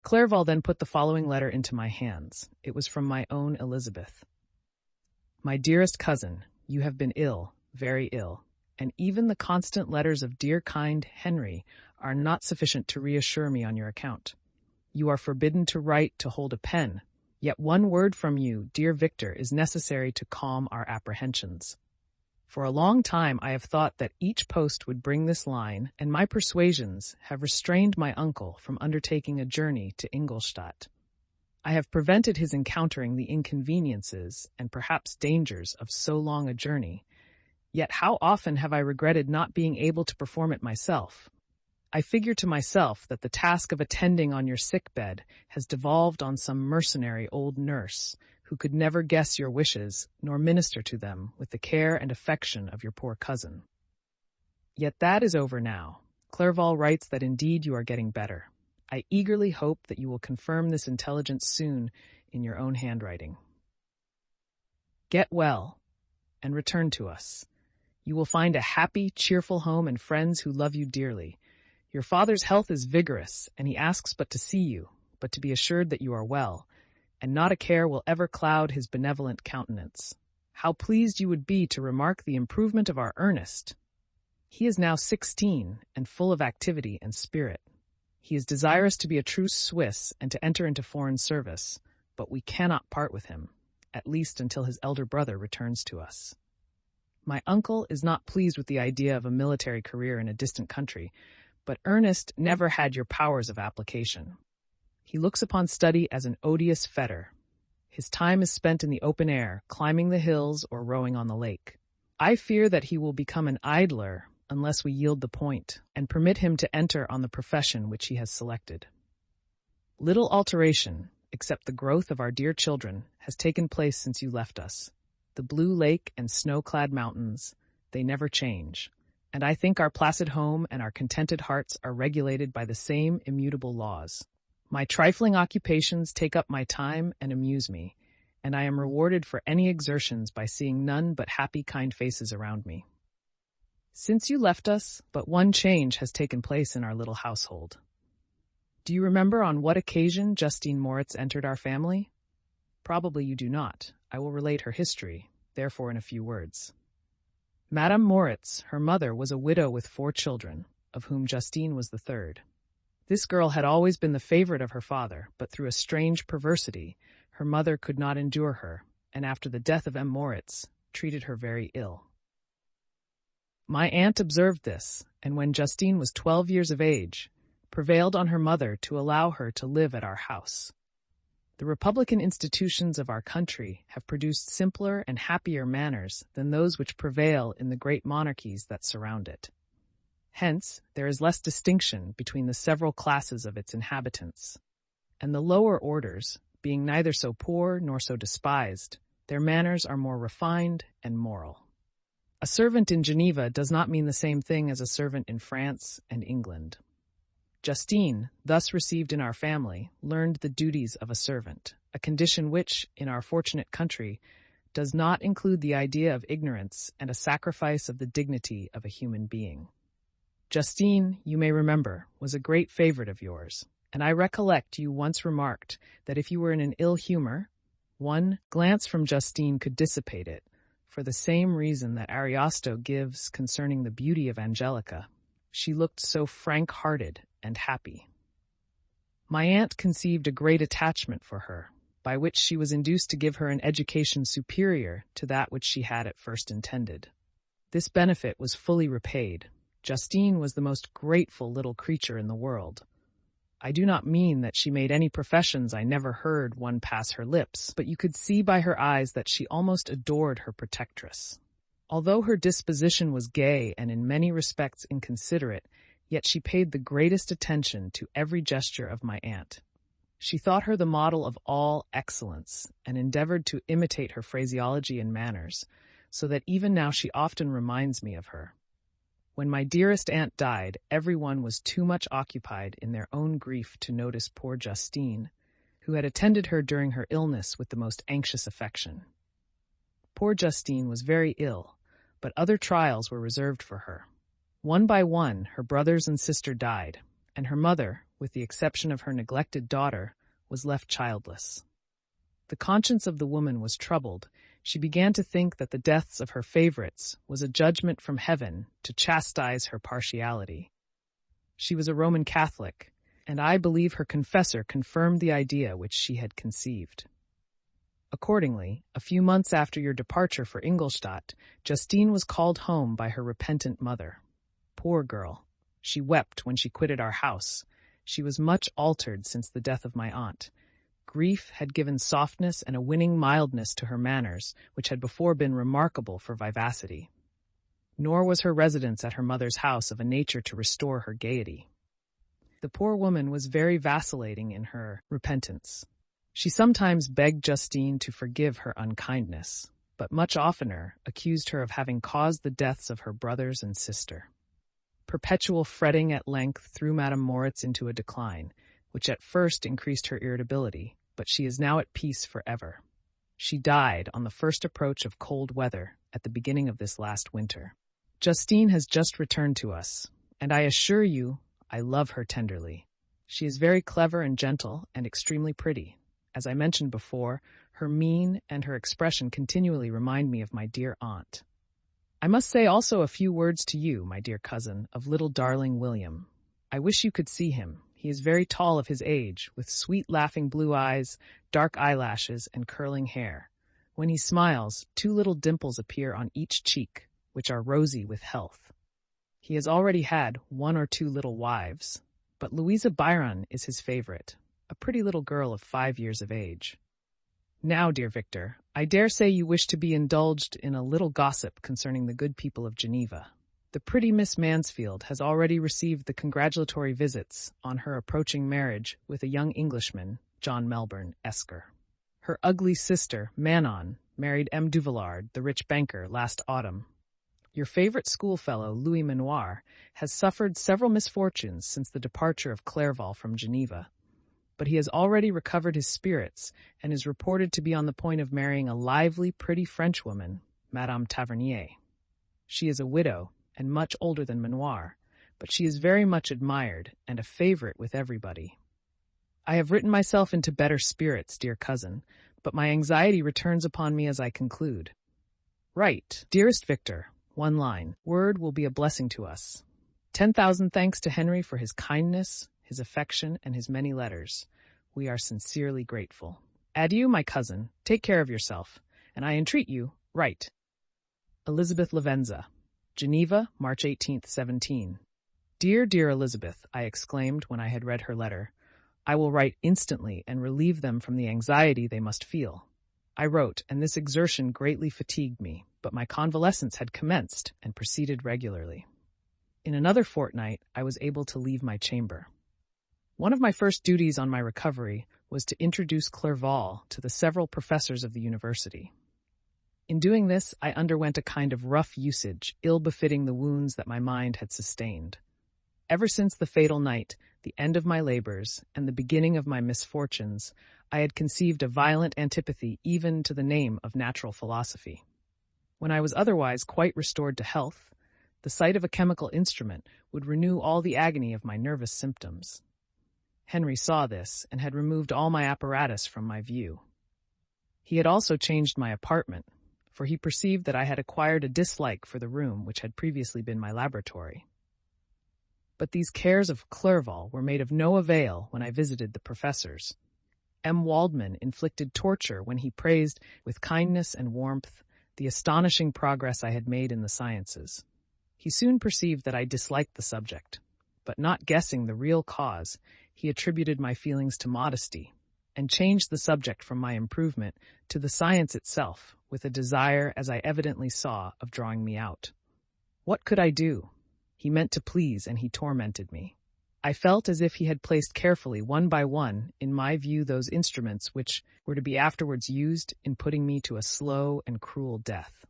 Clerval then put the following letter into my hands. It was from my own Elizabeth. My dearest cousin, you have been ill, very ill, and even the constant letters of dear kind Henry are not sufficient to reassure me on your account. You are forbidden to write, to hold a pen, yet one word from you, dear Victor, is necessary to calm our apprehensions. For a long time I have thought that each post would bring this line, and my persuasions have restrained my uncle from undertaking a journey to Ingolstadt. I have prevented his encountering the inconveniences and perhaps dangers of so long a journey, yet how often have I regretted not being able to perform it myself. I figure to myself that the task of attending on your sick bed has devolved on some mercenary old nurse, who could never guess your wishes, nor minister to them with the care and affection of your poor cousin. Yet that is over now. Clerval writes that indeed you are getting better. I eagerly hope that you will confirm this intelligence soon in your own handwriting. Get well, and return to us. You will find a happy, cheerful home and friends who love you dearly. Your father's health is vigorous, and he asks but to see you, but to be assured that you are well, and not a care will ever cloud his benevolent countenance. How pleased you would be to remark the improvement of our Ernest! He is now 16, and full of activity and spirit. He is desirous to be a true Swiss and to enter into foreign service, but we cannot part with him, at least until his elder brother returns to us. My uncle is not pleased with the idea of a military career in a distant country, but Ernest never had your powers of application. He looks upon study as an odious fetter. His time is spent in the open air, climbing the hills or rowing on the lake. I fear that he will become an idler unless we yield the point and permit him to enter on the profession which he has selected. Little alteration, except the growth of our dear children, has taken place since you left us. The blue lake and snow-clad mountains, they never change, and I think our placid home and our contented hearts are regulated by the same immutable laws. My trifling occupations take up my time and amuse me, and I am rewarded for any exertions by seeing none but happy, kind faces around me. Since you left us, but one change has taken place in our little household. Do you remember on what occasion Justine Moritz entered our family? Probably you do not. I will relate her history, therefore in a few words. Madame Moritz, her mother, was a widow with 4 children, of whom Justine was the third. This girl had always been the favorite of her father, but through a strange perversity, her mother could not endure her, and after the death of M. Moritz, treated her very ill. My aunt observed this, and when Justine was 12 years of age, prevailed on her mother to allow her to live at our house. The republican institutions of our country have produced simpler and happier manners than those which prevail in the great monarchies that surround it. Hence, there is less distinction between the several classes of its inhabitants, and the lower orders, being neither so poor nor so despised, their manners are more refined and moral. A servant in Geneva does not mean the same thing as a servant in France and England. Justine, thus received in our family, learned the duties of a servant, a condition which, in our fortunate country, does not include the idea of ignorance and a sacrifice of the dignity of a human being. Justine, you may remember, was a great favorite of yours, and I recollect you once remarked that if you were in an ill humor, one glance from Justine could dissipate it, for the same reason that Ariosto gives concerning the beauty of Angelica. She looked so frank-hearted and happy. My aunt conceived a great attachment for her, by which she was induced to give her an education superior to that which she had at first intended. This benefit was fully repaid. Justine was the most grateful little creature in the world. I do not mean that she made any professions I never heard one pass her lips, but you could see by her eyes that she almost adored her protectress. Although her disposition was gay and in many respects inconsiderate, yet she paid the greatest attention to every gesture of my aunt. She thought her the model of all excellence, and endeavored to imitate her phraseology and manners, so that even now she often reminds me of her. When my dearest aunt died, everyone was too much occupied in their own grief to notice poor Justine, who had attended her during her illness with the most anxious affection. Poor Justine was very ill, but other trials were reserved for her. One by one, her brothers and sister died, and her mother, with the exception of her neglected daughter, was left childless. The conscience of the woman was troubled. She began to think that the deaths of her favorites was a judgment from heaven to chastise her partiality. She was a Roman Catholic, and I believe her confessor confirmed the idea which she had conceived. Accordingly, a few months after your departure for Ingolstadt, Justine was called home by her repentant mother. Poor girl! She wept when she quitted our house. She was much altered since the death of my aunt. Grief had given softness and a winning mildness to her manners, which had before been remarkable for vivacity. Nor was her residence at her mother's house of a nature to restore her gaiety. The poor woman was very vacillating in her repentance. She sometimes begged Justine to forgive her unkindness, but much oftener accused her of having caused the deaths of her brothers and sister. Perpetual fretting at length threw Madame Moritz into a decline, which at first increased her irritability, but she is now at peace forever. She died on the first approach of cold weather at the beginning of this last winter. Justine has just returned to us, and I assure you I love her tenderly. She is very clever and gentle and extremely pretty. As I mentioned before, her mien and her expression continually remind me of my dear aunt. I must say also a few words to you, my dear cousin, of little darling William. I wish you could see him. He is very tall of his age, with sweet laughing blue eyes, dark eyelashes, and curling hair. When he smiles, 2 little dimples appear on each cheek, which are rosy with health. He has already had 1 or 2 little wives, but Louisa Byron is his favorite, a pretty little girl of 5 years of age. Now, dear Victor, I dare say you wish to be indulged in a little gossip concerning the good people of Geneva. The pretty Miss Mansfield has already received the congratulatory visits on her approaching marriage with a young Englishman, John Melbourne, Esker. Her ugly sister, Manon, married M. Duvillard, the rich banker, last autumn. Your favorite schoolfellow, Louis Manoir, has suffered several misfortunes since the departure of Clerval from Geneva, but he has already recovered his spirits and is reported to be on the point of marrying a lively, pretty Frenchwoman, Madame Tavernier. She is a widow and much older than Manoir, but she is very much admired and a favorite with everybody. I have written myself into better spirits, dear cousin, but my anxiety returns upon me as I conclude. Write, dearest Victor, 1 line. Word will be a blessing to us. 10,000 thanks to Henry for his kindness, his affection, and his many letters. We are sincerely grateful. Adieu, my cousin. Take care of yourself, and I entreat you, write. Elizabeth Lavenza, Geneva, March 18th, 17. Dear, dear Elizabeth, I exclaimed when I had read her letter, I will write instantly and relieve them from the anxiety they must feel. I wrote, and this exertion greatly fatigued me, but my convalescence had commenced and proceeded regularly. In another fortnight, I was able to leave my chamber. One of my first duties on my recovery was to introduce Clerval to the several professors of the university. In doing this, I underwent a kind of rough usage, ill-befitting the wounds that my mind had sustained. Ever since the fatal night, the end of my labors, and the beginning of my misfortunes, I had conceived a violent antipathy even to the name of natural philosophy. When I was otherwise quite restored to health, the sight of a chemical instrument would renew all the agony of my nervous symptoms. Henry saw this and had removed all my apparatus from my view. He had also changed my apartment, for he perceived that I had acquired a dislike for the room which had previously been my laboratory. But these cares of Clerval were made of no avail when I visited the professors. M. Waldman inflicted torture when he praised, with kindness and warmth, the astonishing progress I had made in the sciences. He soon perceived that I disliked the subject, but not guessing the real cause, he attributed my feelings to modesty, and changed the subject from my improvement to the science itself, with a desire, as I evidently saw, of drawing me out. What could I do? He meant to please, and he tormented me. I felt as if he had placed carefully, one by one, in my view those instruments which were to be afterwards used in putting me to a slow and cruel death.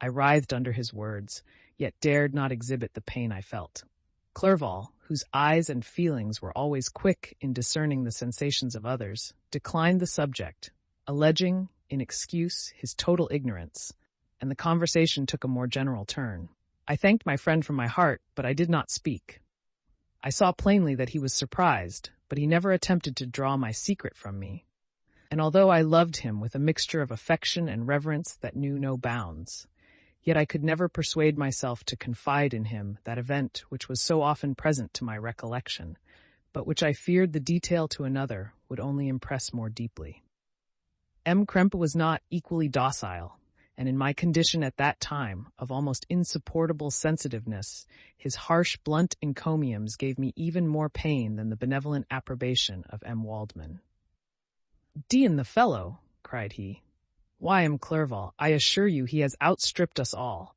I writhed under his words, yet dared not exhibit the pain I felt. Clerval, whose eyes and feelings were always quick in discerning the sensations of others, declined the subject, alleging, in excuse, his total ignorance, and the conversation took a more general turn. I thanked my friend from my heart, but I did not speak. I saw plainly that he was surprised, but he never attempted to draw my secret from me. And although I loved him with a mixture of affection and reverence that knew no bounds, yet I could never persuade myself to confide in him that event which was so often present to my recollection, but which I feared the detail to another would only impress more deeply. M. Krempe was not equally docile, and in my condition at that time of almost insupportable sensitiveness, his harsh, blunt encomiums gave me even more pain than the benevolent approbation of M. Waldman. "D—n the fellow!" cried he. "Why, M. Clerval, I assure you he has outstripped us all.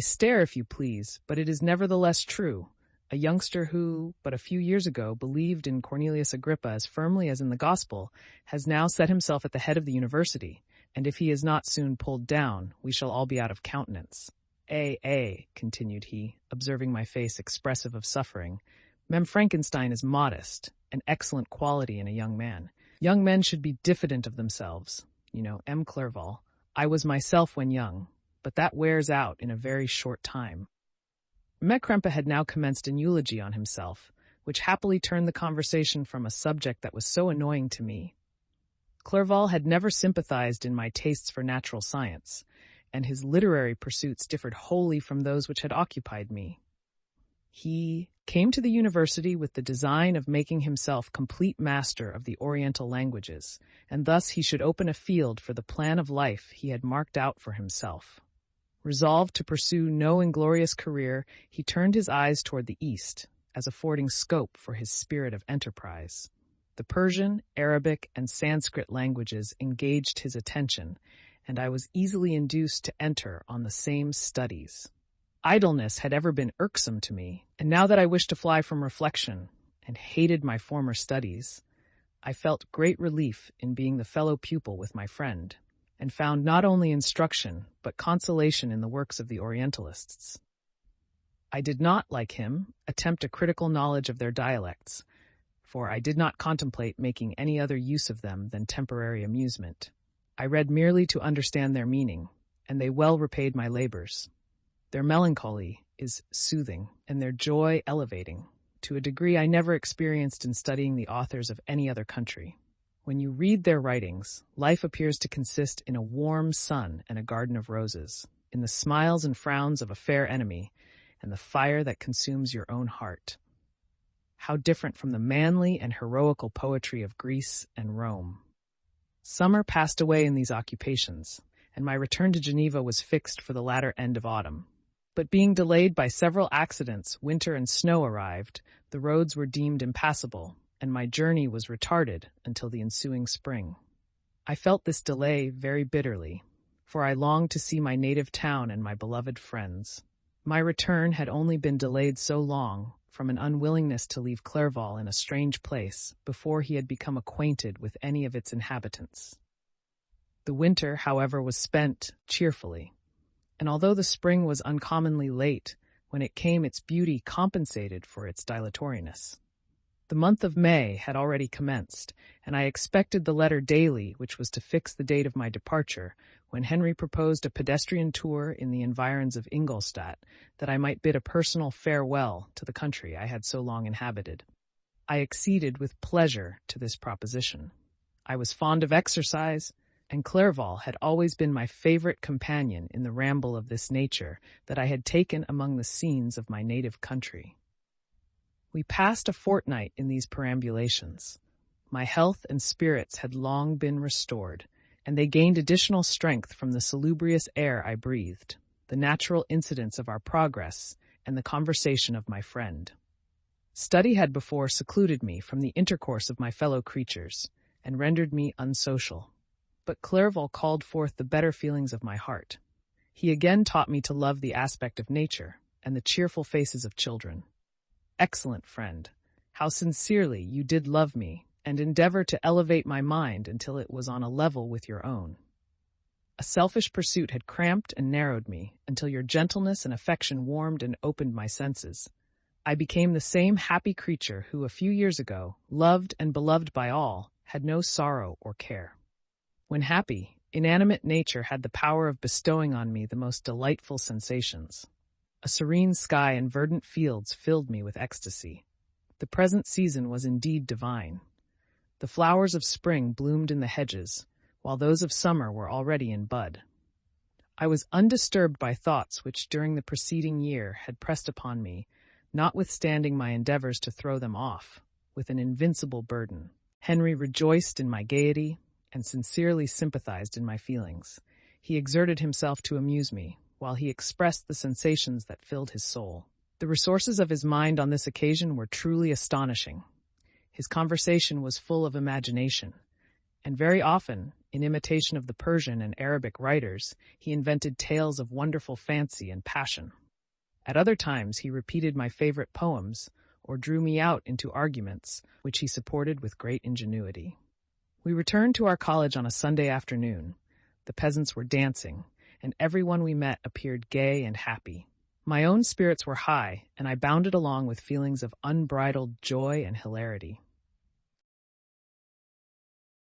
Stare if you please, but it is nevertheless true. A youngster who, but a few years ago, believed in Cornelius Agrippa as firmly as in the gospel, has now set himself at the head of the university, and if he is not soon pulled down, we shall all be out of countenance. Continued he, observing my face expressive of suffering, Mem Frankstein is modest, an excellent quality in a young man. Young men should be diffident of themselves. You know, M. Clerval, I was myself when young, but that wears out in a very short time." M. Krempe had now commenced an eulogy on himself, which happily turned the conversation from a subject that was so annoying to me. Clerval had never sympathized in my tastes for natural science, and his literary pursuits differed wholly from those which had occupied me. He came to the university with the design of making himself complete master of the Oriental languages, and thus he should open a field for the plan of life he had marked out for himself. Resolved to pursue no inglorious career, he turned his eyes toward the East, as affording scope for his spirit of enterprise. The Persian, Arabic, and Sanskrit languages engaged his attention, and I was easily induced to enter on the same studies. Idleness had ever been irksome to me, and now that I wished to fly from reflection and hated my former studies, I felt great relief in being the fellow pupil with my friend, and found not only instruction, but consolation in the works of the Orientalists. I did not, like him, attempt a critical knowledge of their dialects, for I did not contemplate making any other use of them than temporary amusement. I read merely to understand their meaning, and they well repaid my labors. Their melancholy is soothing, and their joy elevating, to a degree I never experienced in studying the authors of any other country. When you read their writings, life appears to consist in a warm sun and a garden of roses, in the smiles and frowns of a fair enemy, and the fire that consumes your own heart. How different from the manly and heroical poetry of Greece and Rome. Summer passed away in these occupations, and my return to Geneva was fixed for the latter end of autumn. But being delayed by several accidents, winter and snow arrived, the roads were deemed impassable, and my journey was retarded until the ensuing spring. I felt this delay very bitterly, for I longed to see my native town and my beloved friends. My return had only been delayed so long from an unwillingness to leave Clerval in a strange place before he had become acquainted with any of its inhabitants. The winter, however, was spent cheerfully, and although the spring was uncommonly late, when it came its beauty compensated for its dilatoriness. The month of May had already commenced, and I expected the letter daily which was to fix the date of my departure, when Henry proposed a pedestrian tour in the environs of Ingolstadt, that I might bid a personal farewell to the country I had so long inhabited. I acceded with pleasure to this proposition. I was fond of exercise, and Clerval had always been my favorite companion in the ramble of this nature that I had taken among the scenes of my native country. We passed a fortnight in these perambulations. My health and spirits had long been restored, and they gained additional strength from the salubrious air I breathed, the natural incidents of our progress, and the conversation of my friend. Study had before secluded me from the intercourse of my fellow creatures, and rendered me unsocial. But Clerval called forth the better feelings of my heart. He again taught me to love the aspect of nature, and the cheerful faces of children. Excellent friend, how sincerely you did love me, and endeavor to elevate my mind until it was on a level with your own. A selfish pursuit had cramped and narrowed me, until your gentleness and affection warmed and opened my senses. I became the same happy creature who a few years ago, loved and beloved by all, had no sorrow or care. When happy, inanimate nature had the power of bestowing on me the most delightful sensations. A serene sky and verdant fields filled me with ecstasy. The present season was indeed divine. The flowers of spring bloomed in the hedges, while those of summer were already in bud. I was undisturbed by thoughts which during the preceding year had pressed upon me, notwithstanding my endeavors to throw them off, with an invincible burden. Henry rejoiced in my gaiety and sincerely sympathized in my feelings. He exerted himself to amuse me, while he expressed the sensations that filled his soul. The resources of his mind on this occasion were truly astonishing. His conversation was full of imagination, and very often, in imitation of the Persian and Arabic writers, he invented tales of wonderful fancy and passion. At other times he repeated my favorite poems, or drew me out into arguments, which he supported with great ingenuity. We returned to our college on a Sunday afternoon. The peasants were dancing, and everyone we met appeared gay and happy. My own spirits were high, and I bounded along with feelings of unbridled joy and hilarity.